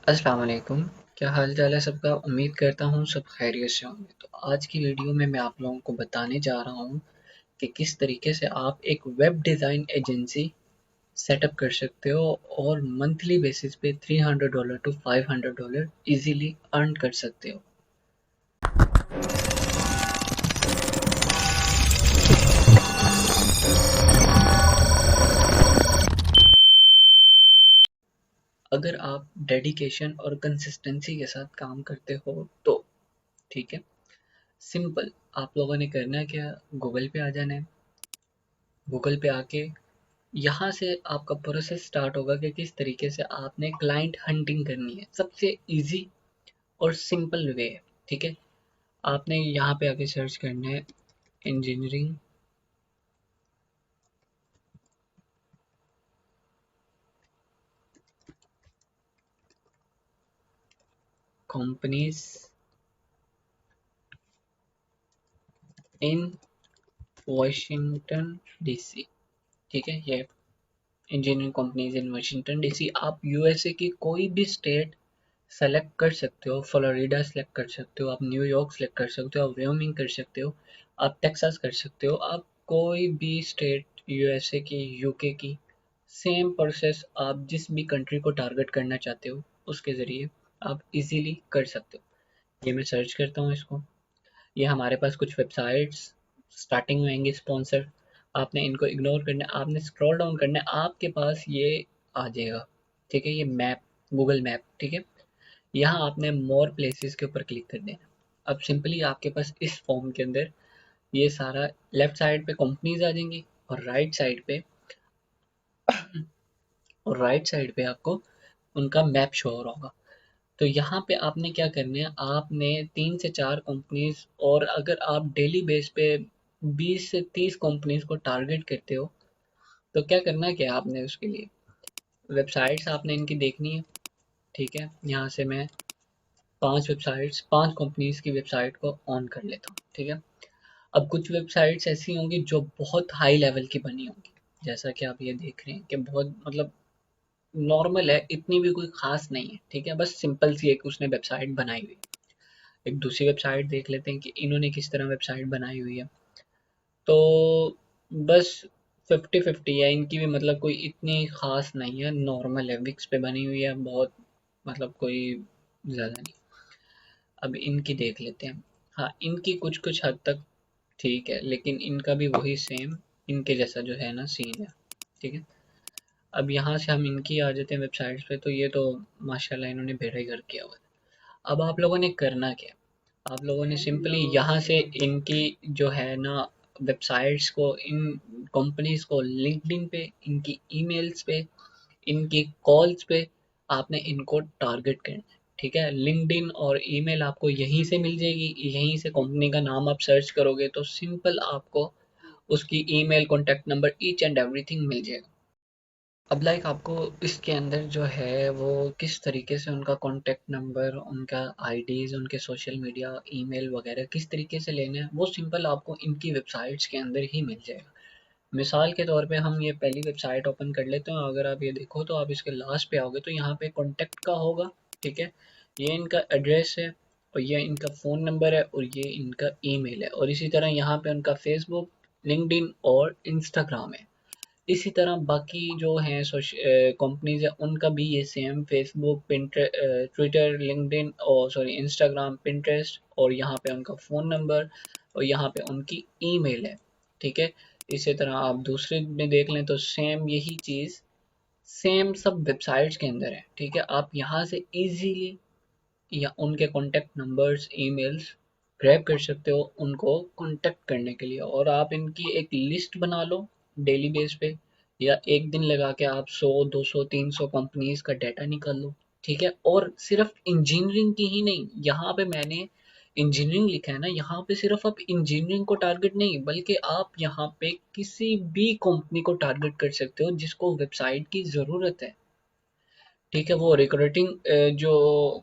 अस्सलाम वालेकुम। क्या हाल चाल है सबका। उम्मीद करता हूँ सब खैरियत से होंगे। तो आज की वीडियो में मैं आप लोगों को बताने जा रहा हूँ कि किस तरीके से आप एक वेब डिज़ाइन एजेंसी सेटअप कर सकते हो और मंथली बेसिस पे $300 टू $500 इजीली अर्न कर सकते हो। अगर आप डेडिकेशन और कंसिस्टेंसी के साथ काम करते हो तो ठीक है। सिंपल, आप लोगों ने करना क्या, गूगल पे आ जाना है। गूगल पे आके यहाँ से आपका प्रोसेस स्टार्ट होगा कि किस तरीके से आपने क्लाइंट हंटिंग करनी है। सबसे इजी और सिंपल वे है, ठीक है। आपने यहाँ पे आके सर्च करना है engineering companies in Washington DC, ठीक है। ये engineering companies in Washington DC. आप यूएसए की कोई भी स्टेट सेलेक्ट कर सकते हो। फ्लोरिडा सेलेक्ट कर सकते हो, आप न्यूयॉर्क सेलेक्ट कर सकते हो, आप व्योमिंग कर सकते हो, आप टेक्सास कर सकते हो। आप कोई भी स्टेट यूएसए की, यूके की, सेम प्रोसेस आप जिस भी कंट्री को टारगेट करना चाहते हो उसके ज़रिए आप इजीली कर सकते हो। ये मैं सर्च करता हूँ इसको। ये हमारे पास कुछ वेबसाइट्स स्टार्टिंग में आएंगे स्पॉन्सर। आपने इनको इग्नोर करना है, आपने स्क्रॉल डाउन करना है, आपके पास ये आ जाएगा, ठीक है। ये मैप, गूगल मैप, ठीक है। यहाँ आपने मोर प्लेसेस के ऊपर क्लिक कर देना। अब सिंपली आपके पास इस फॉर्म के अंदर ये सारा लेफ्ट साइड पे कंपनीज आ जाएंगी और राइट साइड पे आपको उनका मैप शो हो रहा होगा। तो यहाँ पे आपने क्या करना है, आपने 3 से 4 कंपनीज, और अगर आप डेली बेस पे 20 से 30 कंपनीज को टारगेट करते हो तो क्या करना है, क्या आपने उसके लिए वेबसाइट्स आपने इनकी देखनी है, ठीक है। यहाँ से मैं 5 कंपनीज की वेबसाइट को ऑन कर लेता हूँ, ठीक है। अब कुछ वेबसाइट्स ऐसी होंगी जो बहुत हाई लेवल की बनी होंगी, जैसा कि आप ये देख रहे हैं कि बहुत मतलब नॉर्मल है, इतनी भी कोई खास नहीं है, ठीक है। बस सिंपल सी एक उसने वेबसाइट बनाई हुई है। एक दूसरी वेबसाइट देख लेते हैं कि इन्होंने किस तरह वेबसाइट बनाई हुई है। तो बस 50-50 है इनकी भी, मतलब कोई इतनी खास नहीं है, नॉर्मल है, विक्स पे बनी हुई है, बहुत मतलब कोई ज़्यादा नहीं। अब इनकी देख लेते हैं। हाँ, इनकी कुछ कुछ हद तक ठीक है, लेकिन इनका भी वही सेम इनके जैसा जो है ना सीन है, ठीक है। अब यहाँ से हम इनकी आ जाते हैं वेबसाइट्स पे। तो ये तो माशाल्लाह इन्होंने बेड़ा ही गर्क किया हुआ है। अब आप लोगों ने करना क्या है, आप लोगों ने सिंपली यहाँ से इनकी जो है ना वेबसाइट्स को, इन कंपनीज को लिंक्डइन पे, इनकी ईमेल्स पे, इनकी कॉल्स पे आपने इनको टारगेट करना है, ठीक है। लिंक्डइन और ईमेल आपको यहीं से मिल जाएगी। यहीं से कंपनी का नाम आप सर्च करोगे तो सिंपल आपको उसकी email, contact number, each and everything मिल जाएगा। अब लाइक आपको इसके अंदर जो है वो किस तरीके से उनका कॉन्टैक्ट नंबर, उनका आईडीज़, उनके सोशल मीडिया, ईमेल वगैरह किस तरीके से लेना है, वो सिंपल आपको इनकी वेबसाइट्स के अंदर ही मिल जाएगा। मिसाल के तौर पे हम ये पहली वेबसाइट ओपन कर लेते हैं। अगर आप ये देखो तो आप इसके लास्ट पे आओगे तो यहाँ पे कॉन्टैक्ट का होगा, ठीक है। ये इनका एड्रेस है और ये इनका फ़ोन नंबर है और ये इनका ईमेल है, और इसी तरह यहाँ पे उनका फेसबुक, लिंक्डइन और इंस्टाग्राम है। इसी तरह बाकी जो हैं कंपनीज है उनका भी ये सेम फेसबुक, ट्विटर, लिंक्डइन और सॉरी इंस्टाग्राम, पिंटरेस्ट, और यहाँ पे उनका फ़ोन नंबर और यहाँ पे उनकी ईमेल है, ठीक है। इसी तरह आप दूसरे में देख लें तो सेम यही चीज़ सेम सब वेबसाइट्स के अंदर है, ठीक है। आप यहाँ से इजीली या उनके कॉन्टैक्ट नंबर्स, ईमेल्स ग्रैब कर सकते हो उनको कॉन्टैक्ट करने के लिए, और आप इनकी एक लिस्ट बना लो डेली बेस पे, या एक दिन लगा के आप 100, 200, 300 कंपनीज का डाटा निकाल लो, ठीक है। और सिर्फ इंजीनियरिंग की ही नहीं, यहाँ पे मैंने इंजीनियरिंग लिखा है ना, यहाँ पे सिर्फ आप इंजीनियरिंग को टारगेट नहीं, बल्कि आप यहाँ पे किसी भी कंपनी को टारगेट कर सकते हो जिसको वेबसाइट की ज़रूरत है, ठीक है। वो रिक्रूटिंग जो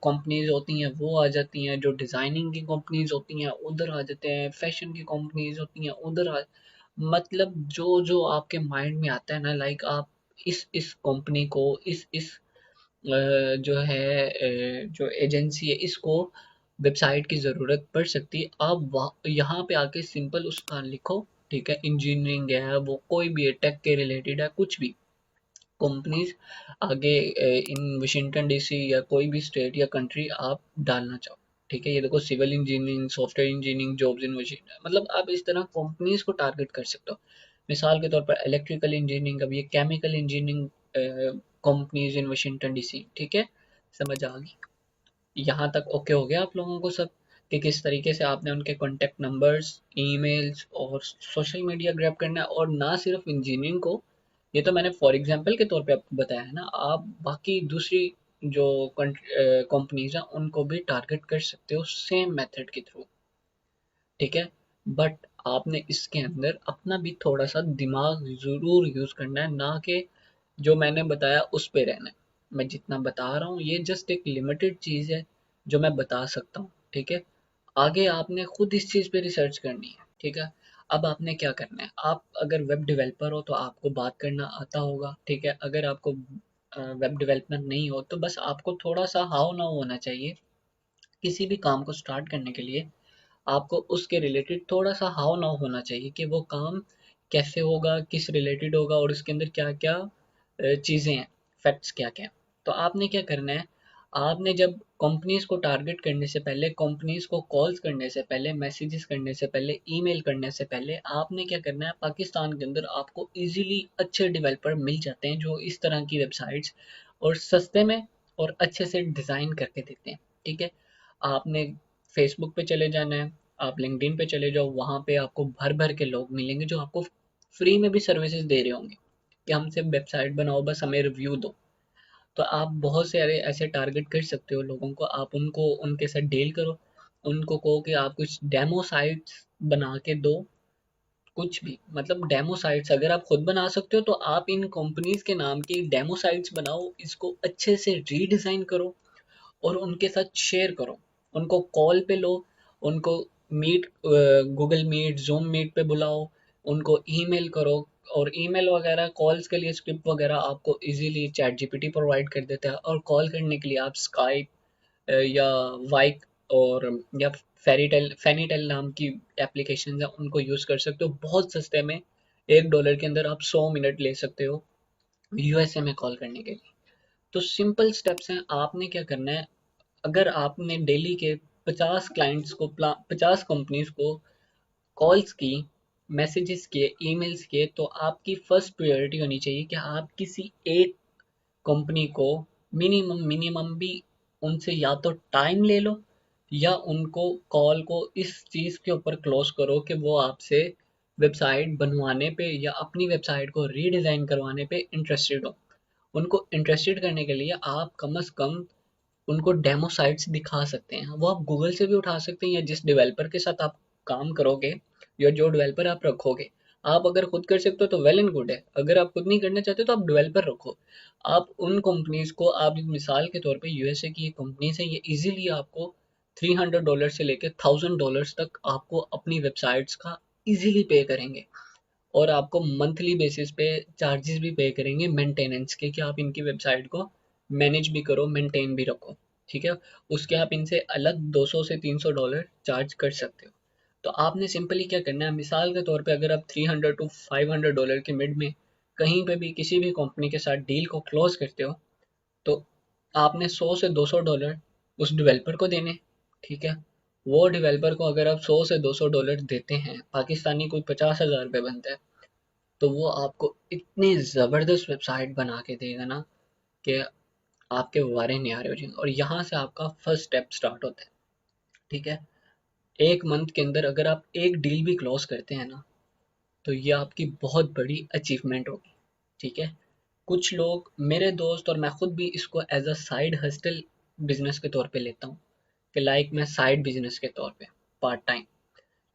कंपनीज होती हैं वो आ जाती हैं, जो डिज़ाइनिंग की कंपनीज होती हैं उधर आ जाते हैं, फैशन की कंपनीज होती हैं उधर आ, मतलब जो जो आपके माइंड में आता है ना, लाइक आप इस कंपनी को, इस जो है जो एजेंसी है इसको वेबसाइट की ज़रूरत पड़ सकती है, आप वहाँ यहाँ पे आके सिंपल उसका लिखो, ठीक है? इंजीनियरिंग है, वो कोई भी है, टेक के रिलेटेड है, कुछ भी कंपनीज आगे इन वाशिंगटन डीसी या कोई भी स्टेट या कंट्री आप डालना चाहो, ठीक है? ये देखो, civil engineering, software engineering jobs in Washington, मतलब आप इस तरह कंपनीज को टारगेट कर सकते हो। मिसाल के तौर पर इलेक्ट्रिकल इंजीनियरिंग, अब ये chemical engineering companies in Washington DC, ठीक है? समझ आ गई? यहाँ तक ओके हो गया आप लोगों को सब, कि किस तरीके से आपने उनके कॉन्टैक्ट नंबर्स, ईमेल्स और सोशल मीडिया ग्रैब करना है, और ना सिर्फ इंजीनियरिंग को, ये तो मैंने फॉर एग्जांपल के तौर पे आपको बताया है ना, आप बाकी दूसरी जो कंपनीज हैं उनको भी टारगेट कर सकते हो सेम मेथड के थ्रू, ठीक है? बट आपने इसके अंदर अपना भी थोड़ा सा दिमाग ज़रूर यूज़ करना है, ना कि जो मैंने बताया उस पे रहना है। मैं जितना बता रहा हूँ ये जस्ट एक लिमिटेड चीज़ है जो मैं बता सकता हूँ, ठीक है? आगे आपने खुद इस चीज़ पे रिसर्च करनी है, ठीक है? अब आपने क्या करना है, आप अगर वेब डेवलपर हो तो आपको बात करना आता होगा, ठीक है? अगर आपको वेब डेवलपमेंट नहीं हो तो बस आपको थोड़ा सा हाव नाउ होना चाहिए। किसी भी काम को स्टार्ट करने के लिए आपको उसके रिलेटेड थोड़ा सा हाव नाव होना चाहिए कि वो काम कैसे होगा, किस रिलेटेड होगा और उसके अंदर क्या क्या चीज़ें हैं, फैक्ट्स क्या क्या हैं। तो आपने क्या करना है, आपने जब कंपनीज को टारगेट करने से पहले, कंपनीज को कॉल्स करने से पहले, मैसेजेस करने से पहले, ईमेल करने से पहले, आपने क्या करना है, पाकिस्तान के अंदर आपको इजीली अच्छे डेवलपर मिल जाते हैं जो इस तरह की वेबसाइट्स और सस्ते में और अच्छे से डिज़ाइन करके देते हैं, ठीक है? आपने फेसबुक पे चले जाना है, आप लिंक्डइन पे चले जाओ, वहाँ पे आपको भर भर के लोग मिलेंगे जो आपको फ्री में भी सर्विसेज दे रहे होंगे कि हमसे वेबसाइट बनाओ, बस हमें रिव्यू दो। तो आप बहुत से ऐसे टारगेट कर सकते हो लोगों को, आप उनको उनके साथ डील करो, उनको कहो कि आप कुछ डेमो साइट्स बना के दो, कुछ भी, मतलब डेमो साइट्स अगर आप खुद बना सकते हो तो आप इन कंपनीज के नाम की डेमो साइट्स बनाओ, इसको अच्छे से रीडिज़ाइन करो और उनके साथ शेयर करो, उनको कॉल पे लो, उनको meet, Google meet, Zoom meet पे बुलाओ, उनको ईमेल करो, और ईमेल वगैरह कॉल्स के लिए स्क्रिप्ट वगैरह आपको इजीली चैट जीपीटी प्रोवाइड कर देता है, और कॉल करने के लिए आप स्काइप या वाइक और या फेनीटेल नाम की एप्लीकेशन है उनको यूज़ कर सकते हो बहुत सस्ते में, $1 के अंदर आप 100 मिनट ले सकते हो यूएसए में कॉल करने के लिए। तो सिंपल स्टेप्स हैं, आपने क्या करना है, अगर आपने डेली के 50 क्लाइंट्स को 50 कंपनीज को कॉल्स की, मैसेजेस किए, ईमेल्स किए, तो आपकी फर्स्ट प्रायोरिटी होनी चाहिए कि आप किसी एक कंपनी को मिनिमम मिनिमम भी उनसे या तो टाइम ले लो या उनको कॉल को इस चीज़ के ऊपर क्लोज करो कि वो आपसे वेबसाइट बनवाने पे या अपनी वेबसाइट को रीडिज़ाइन करवाने पे इंटरेस्टेड हो। उनको इंटरेस्टेड करने के लिए आप कम से कम उनको डेमो साइट्स दिखा सकते हैं, वो आप गूगल से भी उठा सकते हैं या जिस डेवलपर के साथ आप काम करोगे या जो डेवलपर आप रखोगे, आप अगर खुद कर सकते हो तो वेल एंड गुड है, अगर आप खुद नहीं करना चाहते तो आप डेवलपर रखो। आप उन कंपनीज को, आप मिसाल के तौर पे यूएसए की ये कंपनीज है, ये इजीली आपको $300 से लेकर $1000 तक आपको अपनी वेबसाइट्स का इजीली पे करेंगे, और आपको मंथली बेसिस पे चार्जेस भी पे करेंगे मेंटेनेंस के, कि आप इनकी वेबसाइट को मैनेज भी करो, मेंटेन भी रखो, ठीक है? उसके आप इनसे अलग 200 से $300 चार्ज कर सकते हो। तो आपने सिंपली क्या करना है, मिसाल के तौर पे अगर आप 300 टू $500 के मिड में कहीं पे भी किसी भी कंपनी के साथ डील को क्लोज करते हो, तो आपने 100 से $200 उस डेवलपर को देने, ठीक है? वो डेवलपर को अगर आप 100 से $200 देते हैं, पाकिस्तानी कोई 50,000 रुपये बनता है, तो वो आपको इतनी ज़बरदस्त वेबसाइट बना के देगा ना कि आपके वारे न्यारे हो जाएंगे, और यहाँ से आपका फर्स्ट स्टेप स्टार्ट होता है, ठीक है? एक मंथ के अंदर अगर आप एक डील भी क्लोज करते हैं ना, तो ये आपकी बहुत बड़ी अचीवमेंट होगी, ठीक है? कुछ लोग, मेरे दोस्त और मैं खुद भी इसको as a side hustle business के तौर पे लेता हूँ, कि लाइक मैं साइड बिजनेस के तौर पे पार्ट टाइम।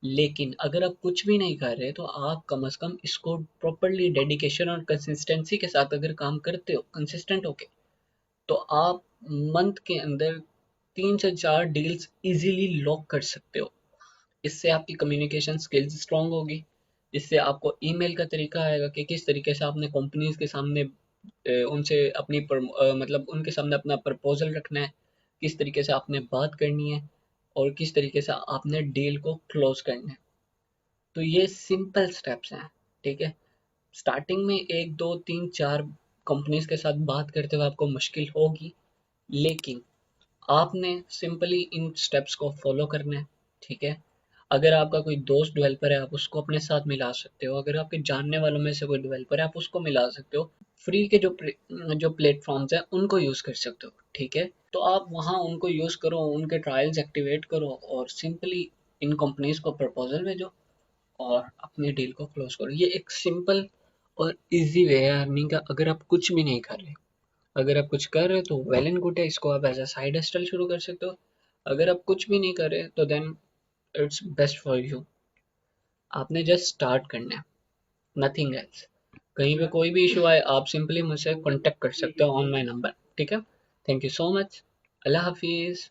लेकिन अगर आप कुछ भी नहीं कर रहे तो आप कम से कम इसको प्रॉपरली डेडिकेशन और कंसिस्टेंसी के साथ अगर काम करते हो कंसिस्टेंट होके, तो आप मंथ के अंदर 3 से 4 डील्स इजीली लॉक कर सकते हो। इससे आपकी कम्युनिकेशन स्किल्स स्ट्रांग होगी, इससे आपको ईमेल का तरीका आएगा कि किस तरीके से आपने कंपनीज के सामने उनसे मतलब उनके सामने अपना प्रपोजल रखना है, किस तरीके से आपने बात करनी है और किस तरीके से आपने डील को क्लोज करना है। तो ये सिंपल स्टेप्स हैं, ठीक है। स्टार्टिंग में 1, 2, 3, 4 कंपनीज के साथ बात करते हुए आपको मुश्किल होगी, लेकिन आपने सिंपली इन स्टेप्स को फॉलो करना है, ठीक है। अगर आपका कोई दोस्त डेवलपर है, आप उसको अपने साथ मिला सकते हो। अगर आपके जानने वालों में से कोई डेवलपर है, आप उसको मिला सकते हो। फ्री के जो प्लेटफॉर्म्स हैं उनको यूज़ कर सकते हो, ठीक है। तो आप वहाँ उनको यूज़ करो, उनके ट्रायल्स एक्टिवेट करो और सिंपली इन कंपनीज को प्रपोजल भेजो और अपनी डील को क्लोज करो। ये एक सिंपल और इजी वे है अर्निंग का। अगर आप कुछ भी नहीं कर रहे, अगर आप कुछ कर रहे हो तो वेल एंड गुड है, इसको आप एज अ साइड हसल शुरू कर सकते हो। अगर आप कुछ भी नहीं कर रहे तो then it's best for you. आपने जस्ट स्टार्ट करना है, नथिंग एल्स। कहीं पे कोई भी इशू आए आप सिंपली मुझसे कॉन्टेक्ट कर सकते हो ऑन माई नंबर, ठीक है। Thank you so much. Allah हाफिज़।